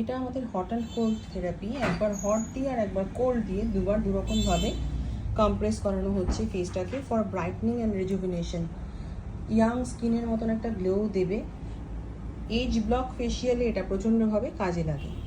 এটা আমাদের hot and cold therapy. একবার হট দিয়ে আর একবার কোল্ড দিয়ে দুবার দুরকমভাবে কম্প্রেস করানো হচ্ছে ফেসটাকে for brightening and rejuvenation. Young স্কিনের মতন একটা গ্লো দেবে। এজ ব্লক ফেশিয়ালে এটা প্রচণ্ডভাবে কাজে লাগে।